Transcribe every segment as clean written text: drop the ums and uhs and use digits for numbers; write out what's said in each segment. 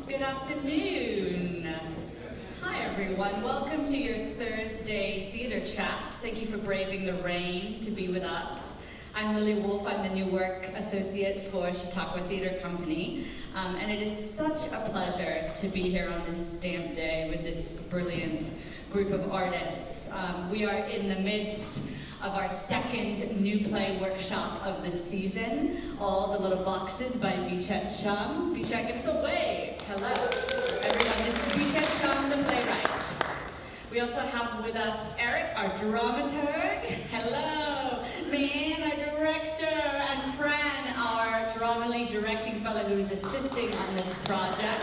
Good afternoon. Hi everyone, welcome to your Thursday theatre chat. Thank you for braving the rain to be with us. I'm Lily Wolf, I'm the New Work Associate for Chautauqua Theatre Company. And it is such a pleasure to be here on this damp day with this brilliant group of artists. We are in the midst of our second new play workshop of the season, All the Little Boxes by Vichet Chum. Vichet, give us a wave. Hello, everyone. This is Vichet Chum, the playwright. We also have with us Eric, our dramaturg. Hello. Man, our director, and Fran, our drama lead directing fellow who is assisting on this project.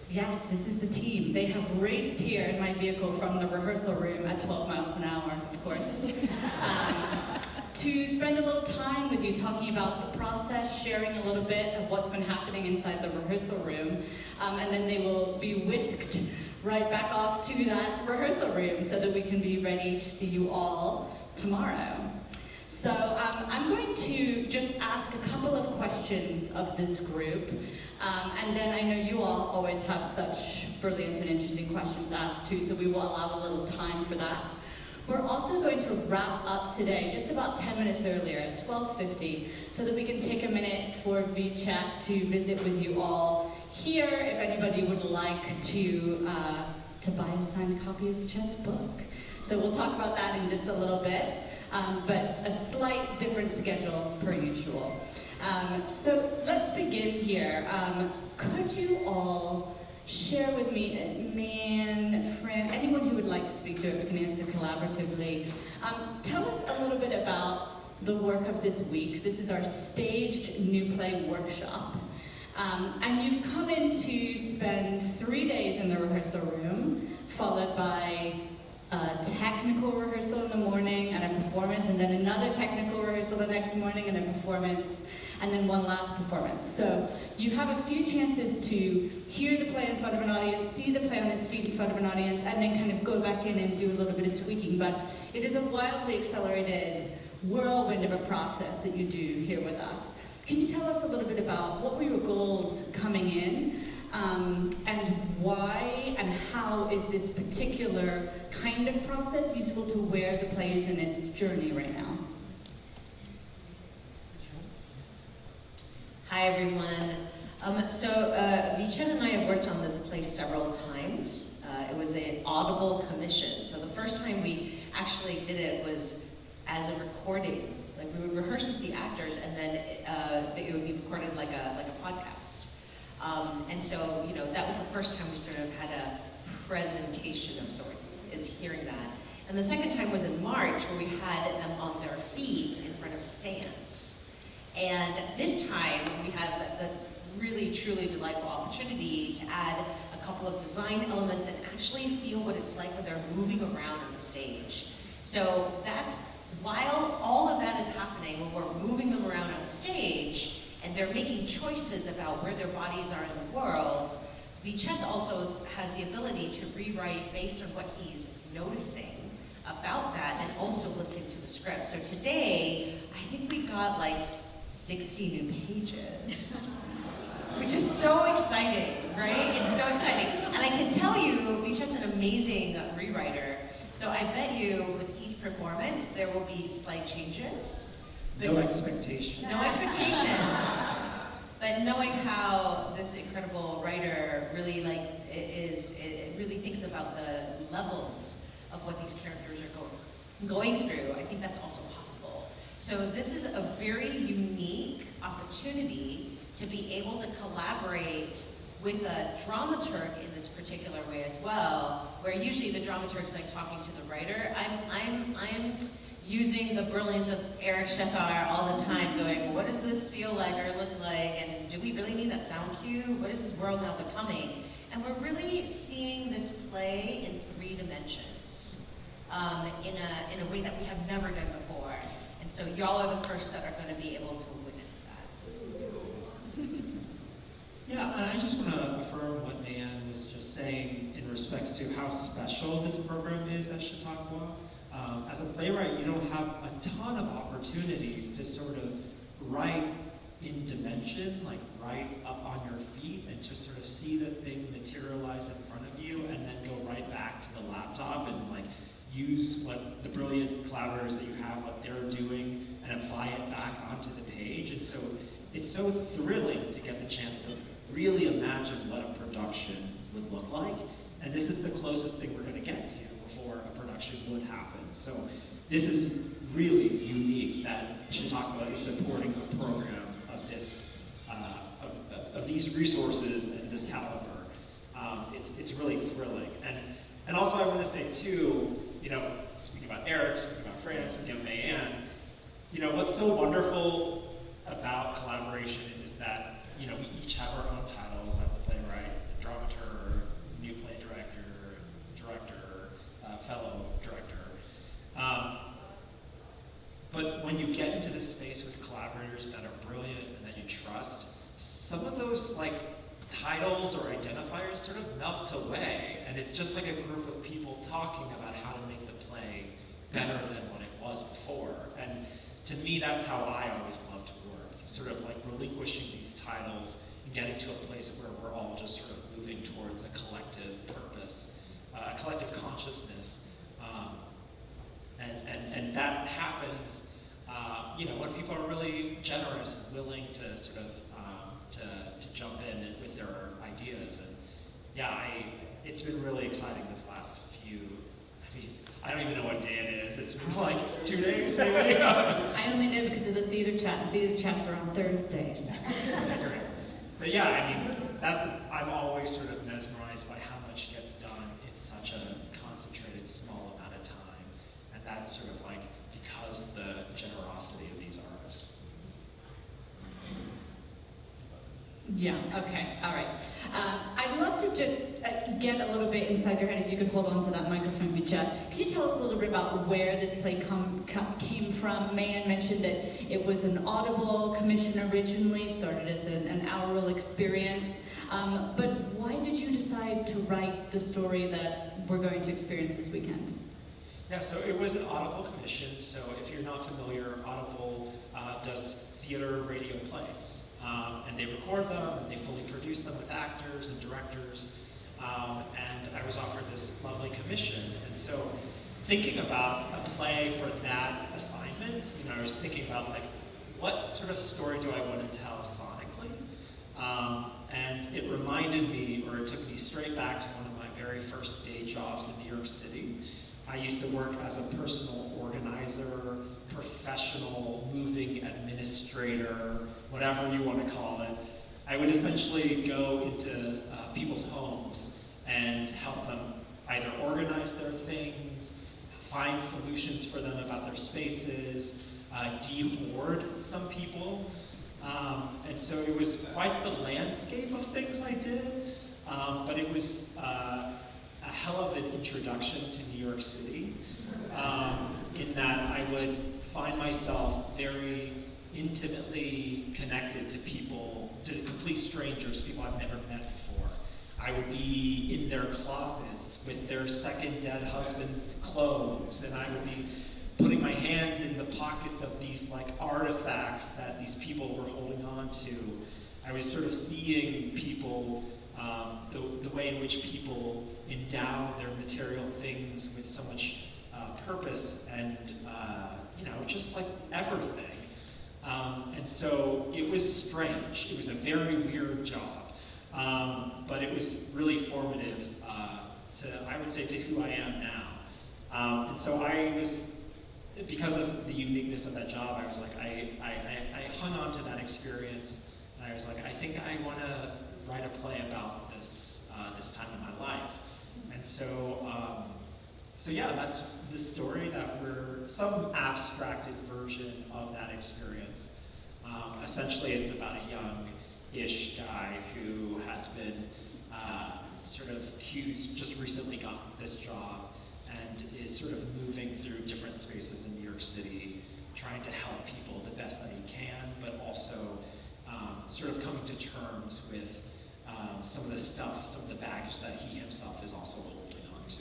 Yes, this is the team. They have raced here in my vehicle from the rehearsal room at 12 miles an hour, of course, to spend a little time with you talking about the process, sharing a little bit of what's been happening inside the rehearsal room, and then they will be whisked right back off to that rehearsal room so that we can be ready to see you all tomorrow. So I'm going to just ask a couple of questions of this group, and then I know you all always have such brilliant and interesting questions to ask too, so we will allow a little time for that. We're also going to wrap up today just about 10 minutes earlier at 12:50 so that we can take a minute for VChat to visit with you all here if anybody would like to buy a signed copy of VChat's book. So we'll talk about that in just a little bit. But a slight different schedule per usual. So let's begin here. Could you all share with me, Man, Fran, anyone who would like to speak to it, we can answer collaboratively. Tell us a little bit about the work of this week. This is our staged new play workshop. And you've come in to spend 3 days in the rehearsal room, followed by a technical rehearsal in the morning and a performance, and then another technical rehearsal the next morning and a performance, and then one last performance. So you have a few chances to hear the play in front of an audience, see the play on its feet in front of an audience, and then kind of go back in and do a little bit of tweaking. But it is a wildly accelerated whirlwind of a process that you do here with us. Can you tell us a little bit about what were your goals coming in? And why and how is this particular kind of process useful to where the play is in its journey right now? Hi everyone. Vichet and I have worked on this play several times. It was an Audible commission. So the first time we actually did it was as a recording. Like we would rehearse with the actors and then it would be recorded like a podcast. And so, you know, that was the first time we sort of had a presentation of sorts, is hearing that. And the second time was in March, where we had them on their feet in front of stands. And this time, we had the really, truly delightful opportunity to add a couple of design elements and actually feel what it's like when they're moving around on stage. So that's, while all of that is happening, when we're moving them around on stage, and they're making choices about where their bodies are in the world, Vichet also has the ability to rewrite based on what he's noticing about that and also listening to the script. So today, I think we got like 60 new pages, which is so exciting, right? It's so exciting. And I can tell you, Vichet's an amazing rewriter. So I bet you with each performance, there will be slight changes. No expectations. No expectations. But knowing how this incredible writer really it really thinks about the levels of what these characters are going through, I think that's also possible. So this is a very unique opportunity to be able to collaborate with a dramaturg in this particular way as well, where usually the dramaturg is like talking to the writer. I'm using the brilliance of Eric Shethar all the time, going, what does this feel like or look like, and do we really need that sound cue? What is this world now becoming? And we're really seeing this play in 3 dimensions, in a way that we have never done before. And so y'all are the first that are going to be able to witness that. Yeah, and I just want to affirm what Nan was just saying in respects to how special this program is at Chautauqua. As a playwright, you don't have a ton of opportunities to sort of write in dimension, like right up on your feet, and to sort of see the thing materialize in front of you, and then go right back to the laptop and like use what the brilliant collaborators that you have, what they're doing, and apply it back onto the page. And so it's so thrilling to get the chance to really imagine what a production would look like. And this is the closest thing we're going to get to before a production would happen. So this is really unique that Chautauqua is supporting a program of this, of these resources and this caliber. It's really thrilling. And also I want to say too, you know, speaking about Eric, speaking about Fran, speaking of Mayanne, you know, what's so wonderful about collaboration is that, you know, we each have our own titles. I'm the playwright, dramaturg, new play director, fellow director. But when you get into this space with collaborators that are brilliant and that you trust, some of those like titles or identifiers sort of melt away, and it's just like a group of people talking about how to make the play better than what it was before. And to me, that's how I always love to work. It's sort of like relinquishing these titles and getting to a place where we're all just sort of moving towards a collective purpose, a collective consciousness. And that happens, you know, when people are really generous and willing to sort of to jump in with their ideas. And yeah, it's been really exciting this last few. I mean, I don't even know what day it is. It's been like 2 days, maybe. I only know because of the theater chat. Theater chats are on Thursdays. Okay, great. But yeah, I mean, I'm always sort of mesmerized by how much gets done in such a concentrated, small amount of time. And that's sort of like because the generosity of these artists. Yeah, okay, all right. I'd love to just get a little bit inside your head, if you could hold on to that microphone, Vicha. Can you tell us a little bit about where this play came from? Mayanne mentioned that it was an Audible commission originally, started as an aural experience. But why did you decide to write the story that we're going to experience this weekend? Yeah, so it was an Audible commission. So if you're not familiar, Audible does theater radio plays. And they record them, and they fully produce them with actors and directors. And I was offered this lovely commission. And so thinking about a play for that assignment, you know, I was thinking about like, what sort of story do I want to tell sonically? And it reminded me, or it took me straight back to one of my very first day jobs in New York City. I used to work as a personal organizer, professional moving administrator, whatever you want to call it. I would essentially go into people's homes and help them either organize their things, find solutions for them about their spaces, de-hoard some people. And so it was quite the landscape of things I did, but it was a hell of an introduction to New York City, in that I would find myself very intimately connected to people, to complete strangers, people I've never met before. I would be in their closets with their second dead husband's clothes, and I would be putting my hands in the pockets of these like artifacts that these people were holding on to. I was sort of seeing people, the way in which people endow their material things with so much purpose and, you know, just like everything. And so it was strange. It was a very weird job, but it was really formative I would say, to who I am now. And so I was, because of the uniqueness of that job, I was like, I hung on to that experience, and I was like, I think I want to write a play about this time in my life. And so, yeah, that's the story that we're some abstracted version of that experience. Essentially, it's about a young-ish guy who has been he's just recently gotten this job and is sort of moving through different spaces in New York City, trying to help people the best that he can, but also sort of coming to terms with some of the stuff, some of the baggage that he himself is also holding on to.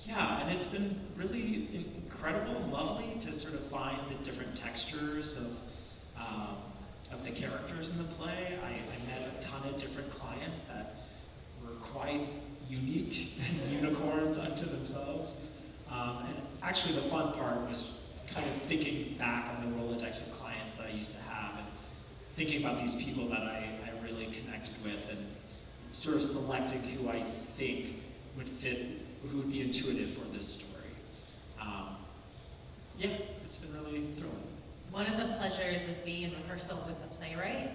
Yeah, and it's been really incredible and lovely to sort of find the different textures of of the characters in the play. I met a ton of different clients that were quite unique and unicorns unto themselves. And actually the fun part was kind of thinking back on the Rolodex of clients that I used to have and thinking about these people that I really connected with and sort of selecting who I think would fit, who would be intuitive for this story. Yeah, it's been really thrilling. One of the pleasures of being in rehearsal with the playwright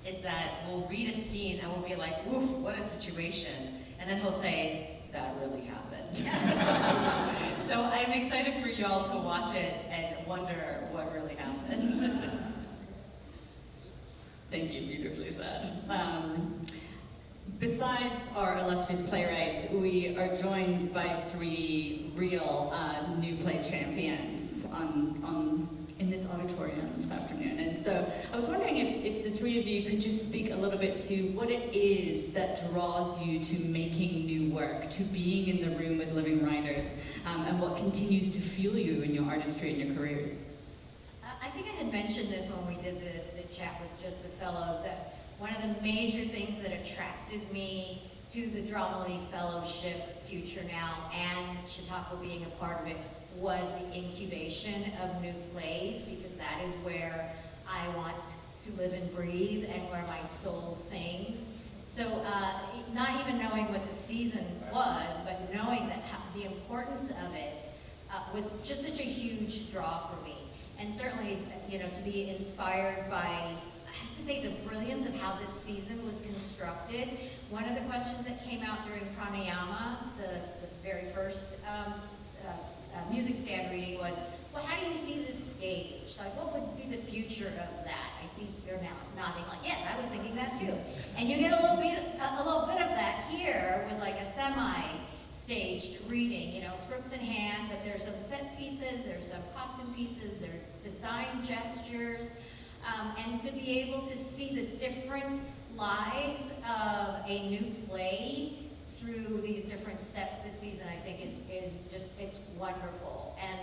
is that we'll read a scene and we'll be like, woof, what a situation. And then he'll say, that really happened. So I'm excited for y'all to watch it and wonder what really happened. Thank you, beautifully said. Besides our illustrious playwright, we are joined by 3 real new play champions in this auditorium this afternoon. And so I was wondering if the 3 of you could just speak a little bit to what it is that draws you to making new work, to being in the room with living writers, and what continues to fuel you in your artistry and your careers. I think I had mentioned this when we did the chat with just the fellows, that one of the major things that attracted me to the Drama League Fellowship, Future Now, and Chautauqua being a part of it, was the incubation of new plays, because that is where I want to live and breathe and where my soul sings. So not even knowing what the season was, but knowing that the importance of it was just such a huge draw for me. And certainly, to be inspired by, I have to say, the brilliance of how this season was constructed. One of the questions that came out during Pranayama, the very first music stand reading, was, well, how do you see this stage? Like, what would be the future of that? I see you're now nodding like, yes, I was thinking that too. And you get a little bit of that here with like a semi-staged reading, scripts in hand, but there's some set pieces, there's some costume pieces, there's design gestures, and to be able to see the different lives of a new play through these different steps this season, I think is just, it's wonderful. And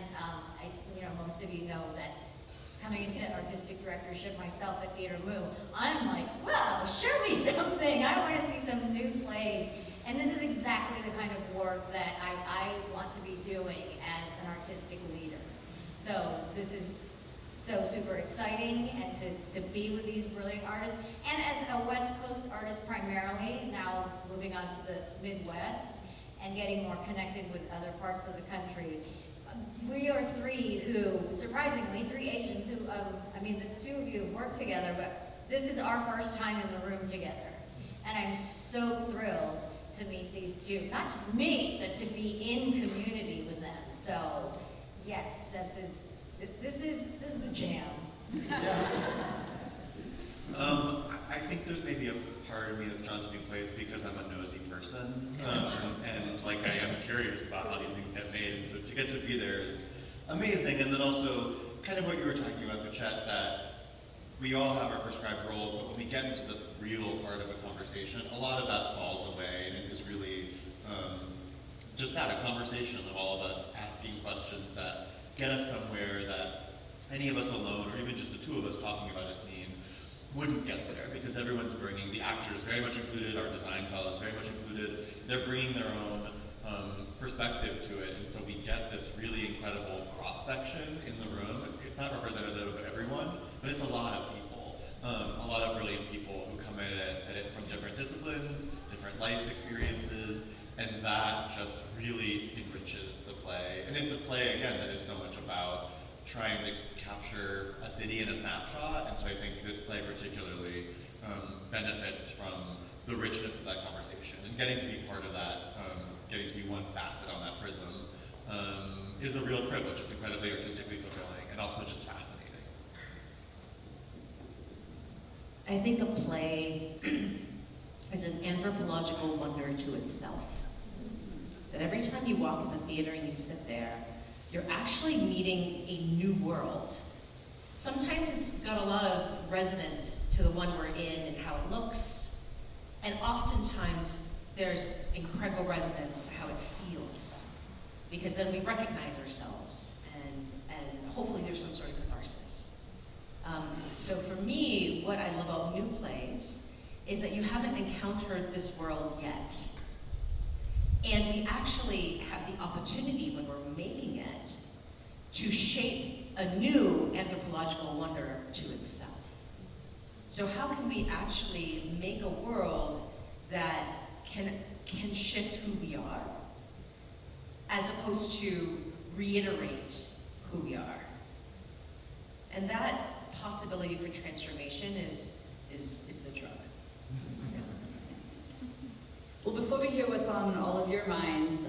most of you know that coming into artistic directorship myself at Theatre Mu, I'm like, wow, show me something. I want to see some new plays. And this is exactly the kind of work that I want to be doing as an artistic leader. So this is so super exciting, and to be with these brilliant artists. And as a West Coast artist primarily, now moving on to the Midwest and getting more connected with other parts of the country. We are 3 who, surprisingly, 3 Asians who, the 2 of you have worked together, but this is our first time in the room together. And I'm so thrilled to meet these 2, not just me, but to be in community with them. So, yes, this is the jam. I think there's maybe a part of me that's drawn to new plays because I'm a nosy person, and like I am curious about how these things get made, and so to get to be there is amazing. And then also kind of what you were talking about, Bichette, that we all have our prescribed roles, but when we get into the real part of a conversation, a lot of that falls away, and it is really just that, a conversation of all of us asking questions that get us somewhere that any of us alone, or even just the 2 of us talking about a scene, wouldn't get there, because everyone's bringing, the actors very much included, our design fellows very much included, they're bringing their own perspective to it, and so we get this really incredible cross-section in the room. It's not representative of everyone, but it's a lot of people, a lot of brilliant people who come at it from different disciplines, different life experiences, and that just really enriches the play. And it's a play, again, that is so much about trying to capture a city in a snapshot, and so I think this play particularly benefits from the richness of that conversation, and getting to be part of that, getting to be one facet on that prism, is a real privilege. It's incredibly artistically fulfilling, and also just fascinating. I think a play is an anthropological wonder to itself. That every time you walk in the theater and you sit there, you're actually meeting a new world. Sometimes it's got a lot of resonance to the one we're in and how it looks, and oftentimes there's incredible resonance to how it feels, because then we recognize ourselves, and hopefully there's some sort of catharsis. So for me, what I love about new plays is that you haven't encountered this world yet. And we actually have the opportunity when we're making it to shape a new anthropological wonder to itself. So how can we actually make a world that can shift who we are, as opposed to reiterate who we are? And that possibility for transformation is the drug. Well, before we hear what's on all of your minds,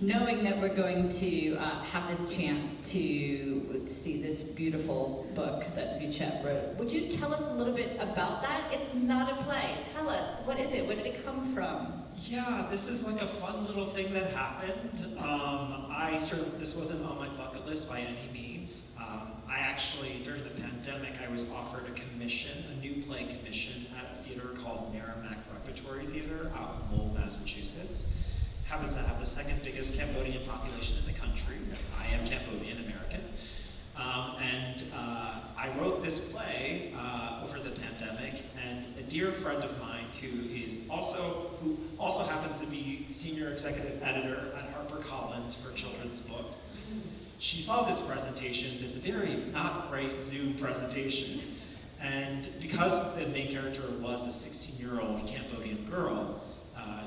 knowing that we're going to have this chance to see this beautiful book that Vichette wrote, would you tell us a little bit about that? It's not a play. Tell us, what is it? Where did it come from? Yeah, this is like a fun little thing that happened. This wasn't on my bucket list by any means. I actually, during the pandemic, I was offered a new play commission at a theater called Merrimack Repertory Theater out in Lowell, Massachusetts. Happens to have the second biggest Cambodian population in the country. I am Cambodian American. I wrote this play over the pandemic, and a dear friend of mine who also happens to be senior executive editor at HarperCollins for children's books. She saw this presentation, this very not great Zoom presentation, and because the main character was a 16-year-old Cambodian girl,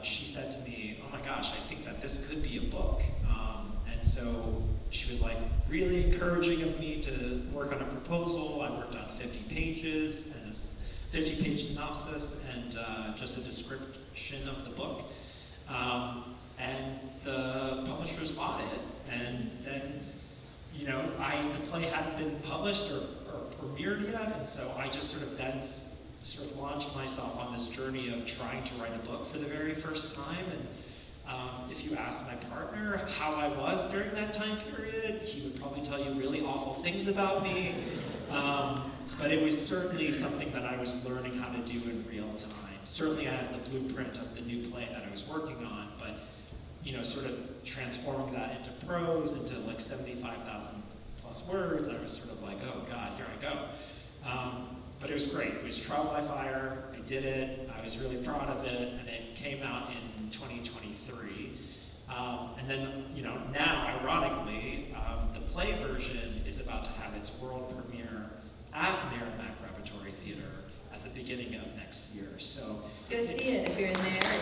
she said to me, "Oh my gosh, I think that this could be a book." And so she was like really encouraging of me to work on a proposal. I worked on 50 pages and a 50-page synopsis and just a description of the book. And the publishers bought it, and then, the play hadn't been published or premiered yet, and so I just sort of launched myself on this journey of trying to write a book for the very first time. And if you asked my partner how I was during that time period, he would probably tell you really awful things about me. But it was certainly something that I was learning how to do in real time. Certainly I had the blueprint of the new play that I was working on, but sort of transforming that into prose, into like 75,000 plus words, I was sort of like, oh God, here I go. But it was great. It was trial by fire. I did it. I was really proud of it, and it came out in 2023. And then, now, ironically, the play version is about to have its world premiere at Merrimack Repertory Theater at the beginning of next year. So Go see it if you're in there.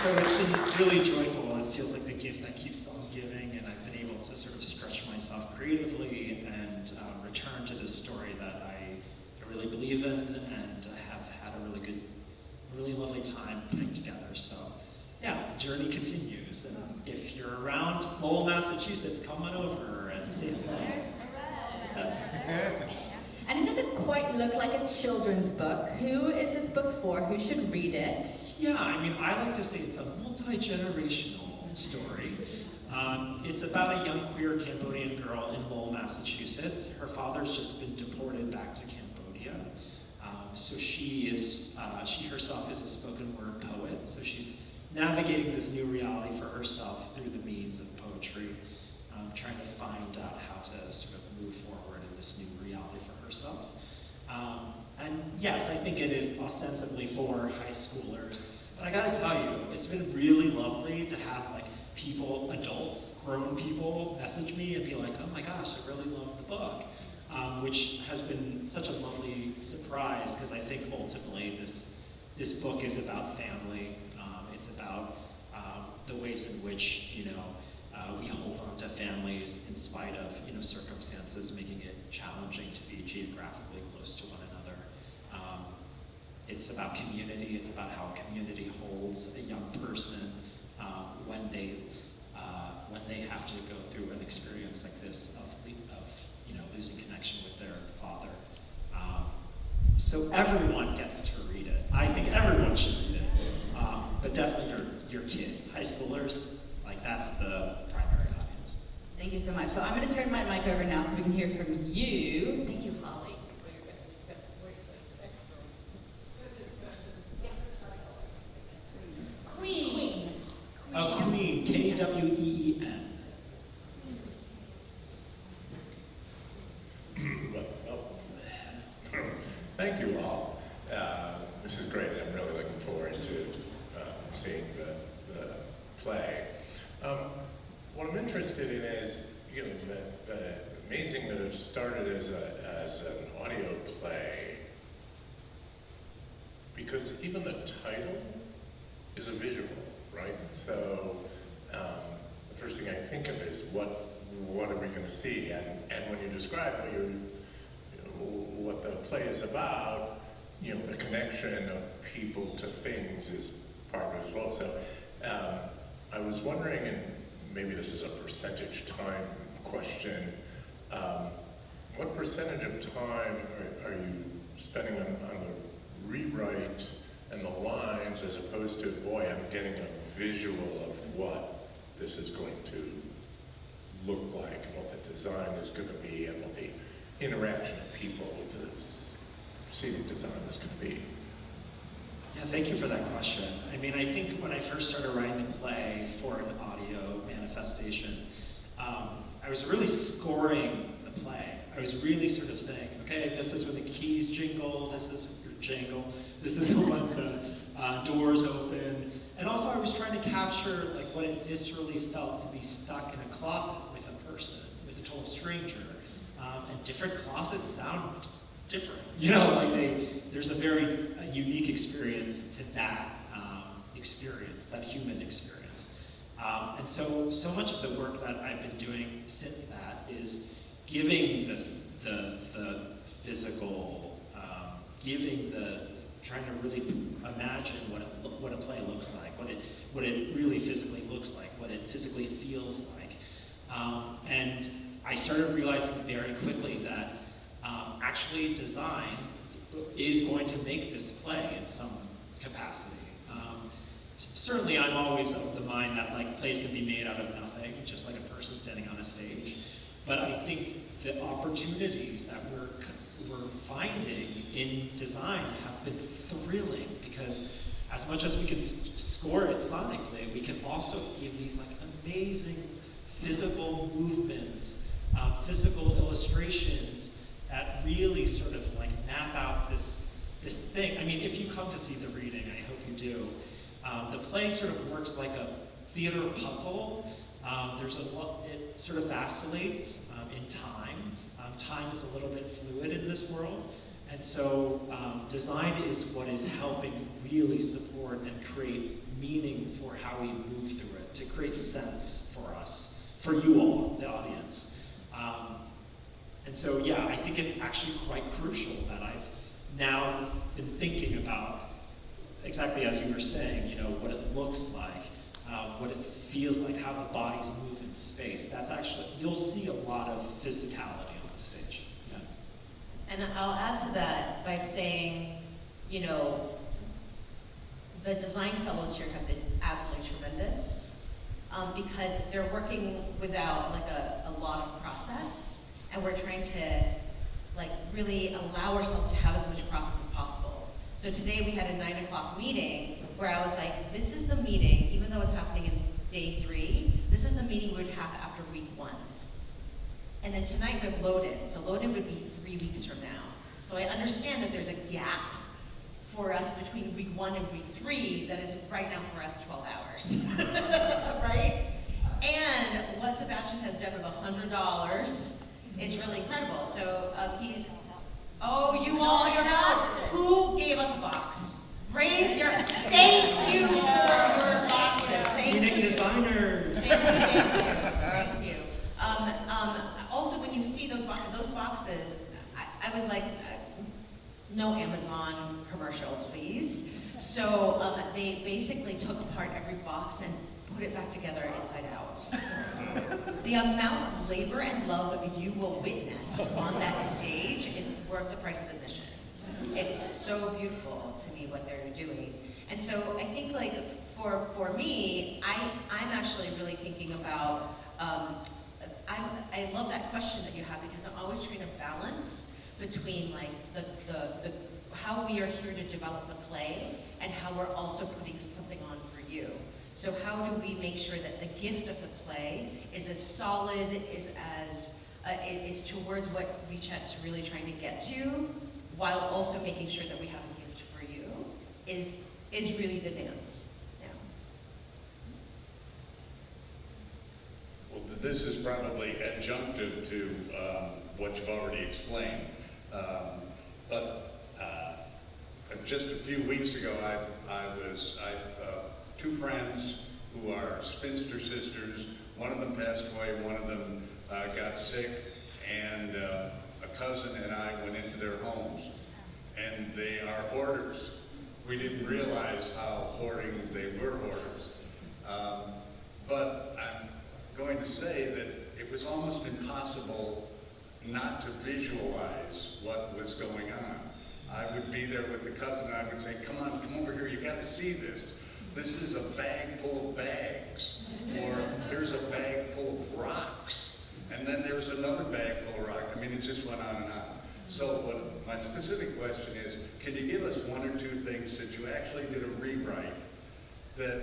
So it's been really joyful, and it feels like the gift that keeps on giving, and I've been able to sort of stretch myself creatively and return to the story that I really believe in and have had a really lovely time putting together. So yeah, the journey continues, and if you're around Lowell, Massachusetts, come on over and say hello. And it doesn't quite look like a children's book. Who is this book for? Who should read it? Yeah, I like to say it's a multi-generational story. It's about a young queer Cambodian girl in Lowell, Massachusetts. Her father's just been deported back to Cambodia. So she herself is a spoken word poet. So she's navigating this new reality for herself through the means of poetry, trying to find out how to sort of move forward in this new reality for herself. And yes, I think it is ostensibly for high schoolers, but I gotta tell you, it's been really lovely to have people, adults, grown people, message me and be like, "Oh my gosh, I really love the book," which has been such a lovely surprise, because I think ultimately this book is about family. It's about the ways in which we hold on to families in spite of circumstances making it challenging to be geographically close to one another. It's about community. It's about how community holds a young person when they have to go through an experience like this of losing connection with their father. So everyone gets to read it. I think everyone should read it, but definitely your kids, high schoolers. That's the primary audience. Thank you so much. So I'm going to turn my mic over now so we can hear from you. Thank you, Holly. Queen. Queen, Kween. amazing that it started as an audio play, because even the title is a visual, right? So the first thing I think of is what are we going to see? And when you describe what the play is about, you know, the connection of people to things is part of it as well. So I was wondering, and maybe this is a percentage time question, what percentage of time are you spending on the rewrite and the lines, as opposed to, boy, I'm getting a visual of what this is going to look like, and what the design is going to be, and what the interaction of people with the scenic design is going to be? Yeah, thank you for that question. I mean, I think when I first started writing the play for an audio manifestation, I was really scoring the play. I was really sort of saying, okay, this is when the keys jingle, this is your jingle, this is when the doors open. And also I was trying to capture like what it viscerally felt to be stuck in a closet with a person, with a total stranger. And different closets sound different. You know, like there's a very unique experience to that experience, that human experience. And so much of the work that I've been doing since that is giving the physical, trying to really imagine what a play looks like, what it really physically looks like, what it physically feels like. And I started realizing very quickly that actually design is going to make this play in some capacity. Certainly I'm always of the mind that like plays can be made out of nothing, just like a person standing on a stage. But I think the opportunities that we're finding in design have been thrilling, because as much as we can score it sonically, we can also give these like amazing physical movements, physical illustrations that really sort of like map out this thing. I mean, if you come to see the reading, I hope you do, the play sort of works like a theater puzzle. It sort of vacillates in time. Time is a little bit fluid in this world. And so design is what is helping really support and create meaning for how we move through it, to create sense for us, for you all, the audience. And so, yeah, I think it's actually quite crucial that I've now been thinking about, exactly as you were saying, you know, what it looks like, what it feels like, how the bodies move in space. That's actually, you'll see a lot of physicality on stage. Yeah. And I'll add to that by saying, you know, the design fellows here have been absolutely tremendous, because they're working without like a lot of process, and we're trying to like really allow ourselves to have as much process as possible. So today we had a 9 o'clock meeting where I was like, this is the meeting, even though it's happening in day 3, this is the meeting we would have after week 1. And then tonight we have load-in, so load-in would be 3 weeks from now. So I understand that there's a gap for us between week 1 and week 3 that is right now for us 12 hours, right? And what Sebastian has done with $100 is really incredible. So you all, your house, who gave us a box? Raise your, thank you for your boxes. Scenic designers. Thank you. Also, when you see those boxes, I was like, no Amazon commercial, please. So they basically took apart every box and put it back together inside out. The amount of labor and love that you will witness on that stage, it's worth the price of admission. It's so beautiful to me what they're doing. And so I think like for me, I'm actually really thinking about, I love that question that you have, because I'm always trying to balance between like the how we are here to develop the play and how we're also putting something on for you. So how do we make sure that the gift of the play is as solid, is towards what WeChat's really trying to get to, while also making sure that we have a gift for you, is really the dance. Yeah. Well, this is probably adjunctive to what you've already explained. But just a few weeks ago, I've two friends who are spinster sisters. One of them passed away, one of them got sick, and a cousin and I went into their homes, and they are hoarders. We didn't realize how hoarding they were hoarders. But I'm going to say that it was almost impossible not to visualize what was going on. I would be there with the cousin and I would say, come on, come over here, you gotta see this. This is a bag full of bags. Or there's a bag full of rocks. And then there's another bag full of rocks. I mean, it just went on and on. So what my specific question is, can you give us one or two things that you actually did a rewrite that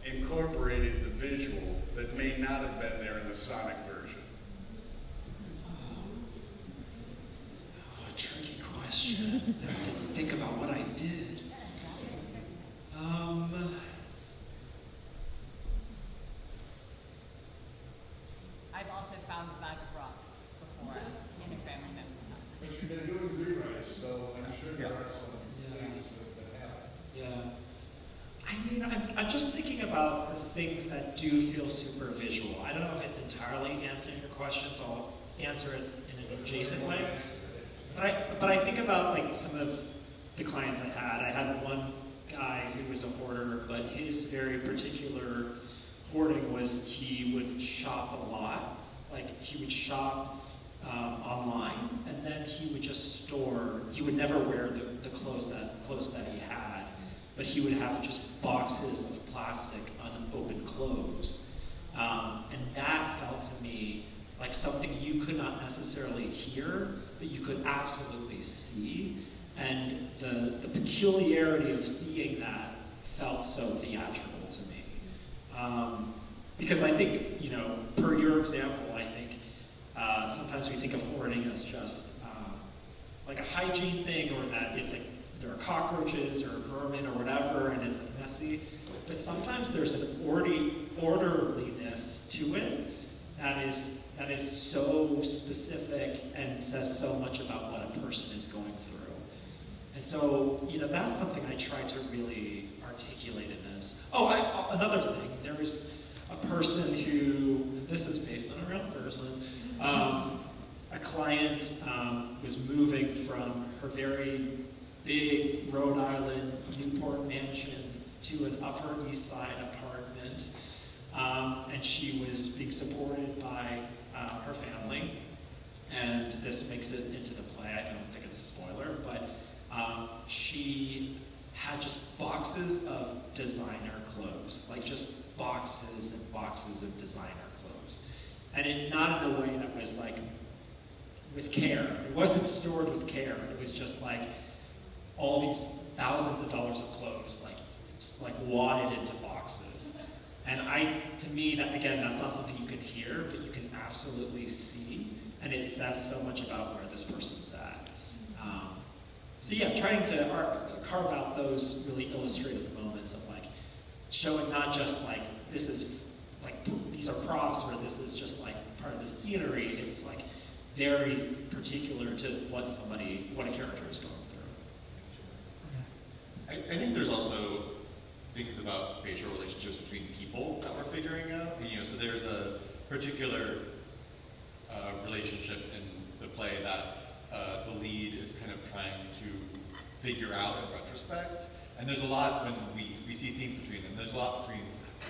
incorporated the visual that may not have been there in the sonic version? Oh, tricky question. I have to think about what I did. I've also found a bag of rocks before in a family medicine. But you've been doing rewrites, so I'm sure there are some things that happen. Yeah. I mean, I'm just thinking about the things that do feel super visual. I don't know if it's entirely answering your question, so I'll answer it in an adjacent way. But I think about like some of the clients I had. I had one guy who was a hoarder, but his very particular hoarding was he would shop a lot. Like he would shop online, and then he would just store. He would never wear the clothes that he had, but he would have just boxes of plastic unopened clothes, and that felt to me like something you could not necessarily hear, but you could absolutely see. And the peculiarity of seeing that felt so theatrical to me. Because I think, you know, per your example, I think sometimes we think of hoarding as just like a hygiene thing, or that it's like there are cockroaches or vermin or whatever, and it's like messy. But sometimes there's an orderliness to it that is so specific and says so much about what a person is going through. And so, you know, that's something I try to really articulate in this. Oh, another thing, there was a person who, this is based on a real person, a client was moving from her very big Rhode Island Newport mansion to an Upper East Side apartment, and she was being supported by her family, and this makes it into the play. I don't think it's a spoiler, but she had just boxes of designer clothes, like just boxes and boxes of designer clothes. And not in a way that was like with care. It wasn't stored with care. It was just like all these thousands of dollars of clothes, like wadded into boxes. And to me, that again, that's not something you can hear, but you can absolutely see, and it says so much about where this person's at. So yeah, trying to carve out those really illustrative moments of like showing not just like this is like these are props or this is just like part of the scenery. It's like very particular to what a character is going through. I think there's also things about spatial relationships between people that we're figuring out. And, you know, so there's a particular relationship in the play that the lead is kind of trying to figure out in retrospect. And there's a lot when we see scenes between them, there's a lot between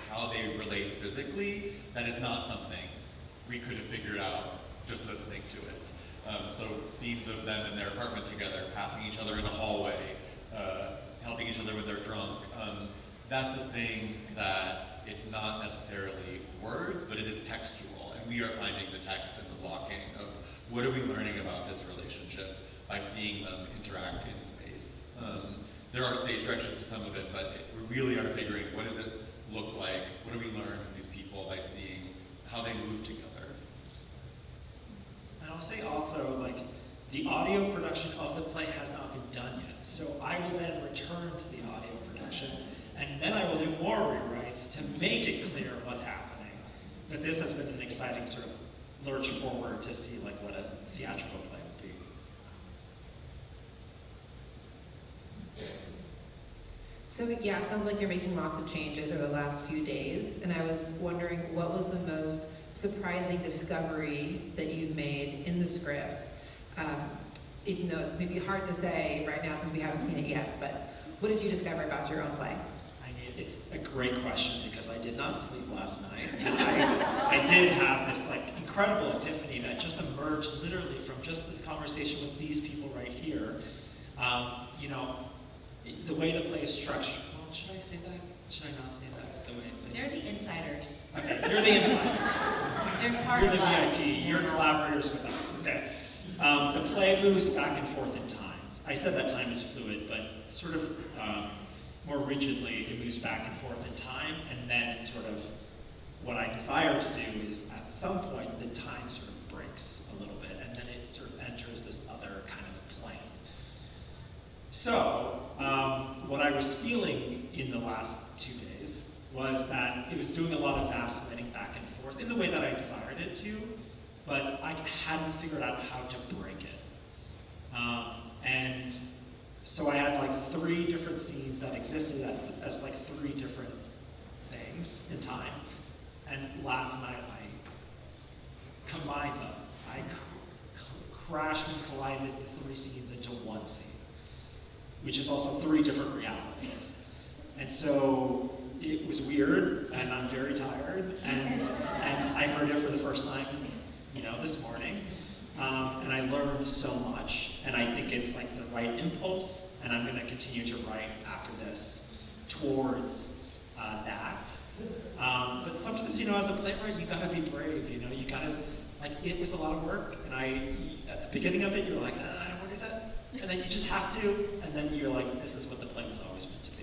how they relate physically that is not something we could have figured out just listening to it. So scenes of them in their apartment together, passing each other in the hallway, helping each other when they're drunk. That's a thing that it's not necessarily words, but it is textual. And we are finding the text and the blocking of what are we learning about this relationship by seeing them interact in space. There are stage directions to some of it, but we really are figuring what does it look like, what do we learn from these people by seeing how they move together. And I'll say also, like, the audio production of the play has not been done yet. So I will then return to the audio production, and then I will do more rewrites to make it clear what's happening. but this has been an exciting sort of lurch forward to see like what a theatrical play would be. So yeah, it sounds like you're making lots of changes over the last few days, and I was wondering what was the most surprising discovery that you've made in the script? Even though it's maybe hard to say right now since we haven't seen it yet, but what did you discover about your own play? I mean, it's a great question because I did not sleep last night, and I did have this like incredible epiphany that just emerged literally from just this conversation with these people right here. You know, the way the play is structured. Well, should I say that? Should I not say that? The way the play is They're the insiders. Okay, you're the insider. They're part You're of the us. VIP. You're collaborators with us. Okay. The play moves back and forth in time. I said that time is fluid, but sort of more rigidly, it moves back and forth in time, and then it's sort of what I desire to do is at some point the time sort of breaks a little bit, and then it sort of enters this other kind of plane. So, what I was feeling in the last 2 days was that it was doing a lot of vacillating back and forth in the way that I desired it to, but I hadn't figured out how to break it. And so I had like 3 different scenes that existed as like 3 different things in time. And last night I combined them. I crashed and collided the 3 scenes into one scene, which is also 3 different realities. And so it was weird, and I'm very tired, and I heard it for the first time, you know, this morning, and I learned so much, and I think it's like the right impulse, and I'm gonna continue to write after this towards that. But sometimes, you know, as a playwright, you gotta be brave, you know, you gotta, like, it was a lot of work, and at the beginning of it, you're like, I don't wanna do that, and then you just have to, and then you're like, this is what the play was always meant to be.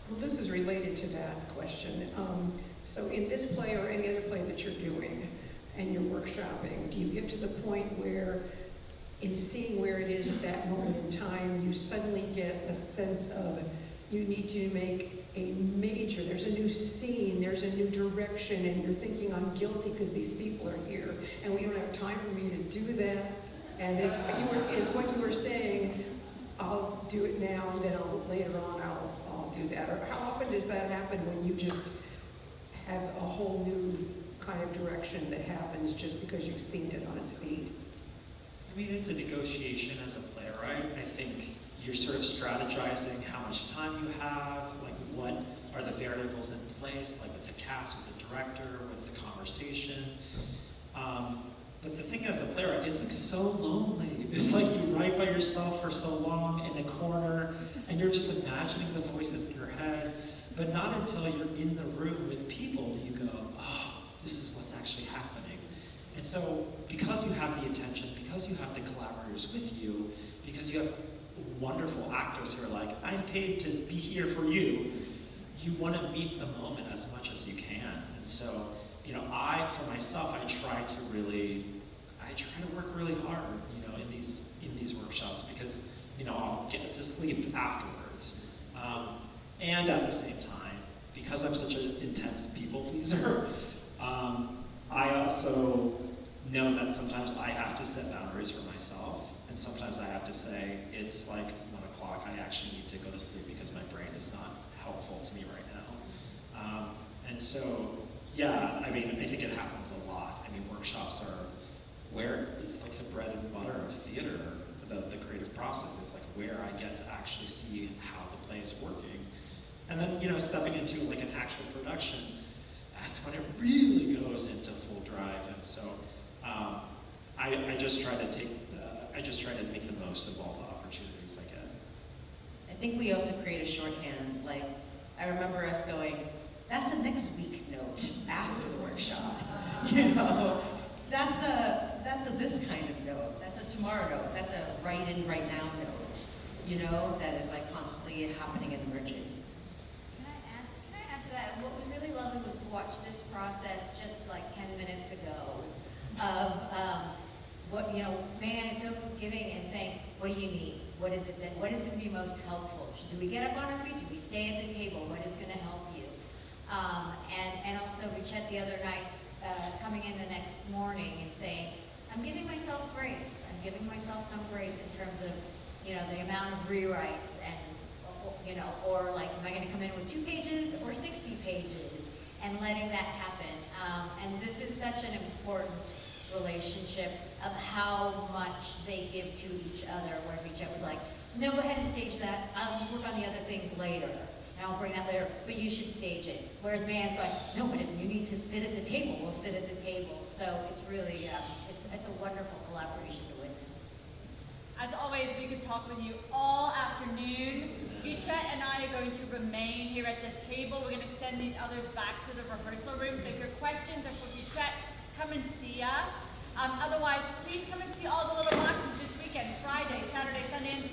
Well, this is related to that question. So in this play or any other play that you're doing and you're workshopping, do you get to the point where in seeing where it is at that moment in time, you suddenly get a sense of you need to make a major, there's a new scene, there's a new direction, and you're thinking, I'm guilty because these people are here, and we don't have time for me to do that. And is what you were saying, I'll do it now, and then later on I'll do that. Or how often does that happen when you just have a whole new kind of direction that happens just because you've seen it on its feet? I mean, it's a negotiation as a playwright. I think you're sort of strategizing how much time you have, like what are the variables in place, like with the cast, with the director, with the conversation. But the thing as a playwright, it's like so lonely. It's like you write by yourself for so long in a corner, and you're just imagining the voices in your head, but not until you're in the room with people do you go, oh, this is what's actually happening. And so, because you have the attention, because you have the collaborators with you, because you have wonderful actors who are like, I'm paid to be here for you, you want to meet the moment as much as you can. And so, you know, for myself, I try to work really hard, you know, in these workshops because, you know, I'll get to sleep afterwards. And at the same time, because I'm such an intense people pleaser, I also know that sometimes I have to set boundaries for myself, and sometimes I have to say, it's like 1 o'clock, I actually need to go to sleep because my brain is not helpful to me right now. And so, yeah, I mean, I think it happens a lot. I mean, workshops are where it's like the bread and butter of theater, the creative process. It's like where I get to actually see how the play is working. And then, you know, stepping into like an actual production, that's when it really goes into full drive. And so I just try to make the most of all the opportunities I get. I think we also create a shorthand. Like, I remember us going, that's a next week note after the workshop. You know, that's a this kind of note. That's a tomorrow note. That's a right in, right now note. You know, that is like constantly happening and emerging. Can I add to that? What was really lovely was to watch this process just like 10 minutes ago of what, you know, Marianne is so giving and saying, what do you need? What is going to be most helpful? Do we get up on our feet? Do we stay at the table? What is going to help you? And also Richette the other night, coming in the next morning and saying, I'm giving myself grace. I'm giving myself some grace in terms of, the amount of rewrites and, or like, am I going to come in with 2 pages or 60 pages? And letting that happen. And this is such an important relationship of how much they give to each other, where Richette was like, no, go ahead and stage that. I'll just work on the other things later. And I'll bring that later, but you should stage it. Whereas Man's going, no, but if you need to sit at the table, we'll sit at the table. So it's really, it's a wonderful collaboration to witness. As always, we could talk with you all afternoon. Richette and I are going to remain here at the table. We're going to send these others back to the rehearsal room. So if your questions are for Richette, come and see us. Otherwise, please come and see all the little boxes this weekend, Friday, Saturday, Sunday, and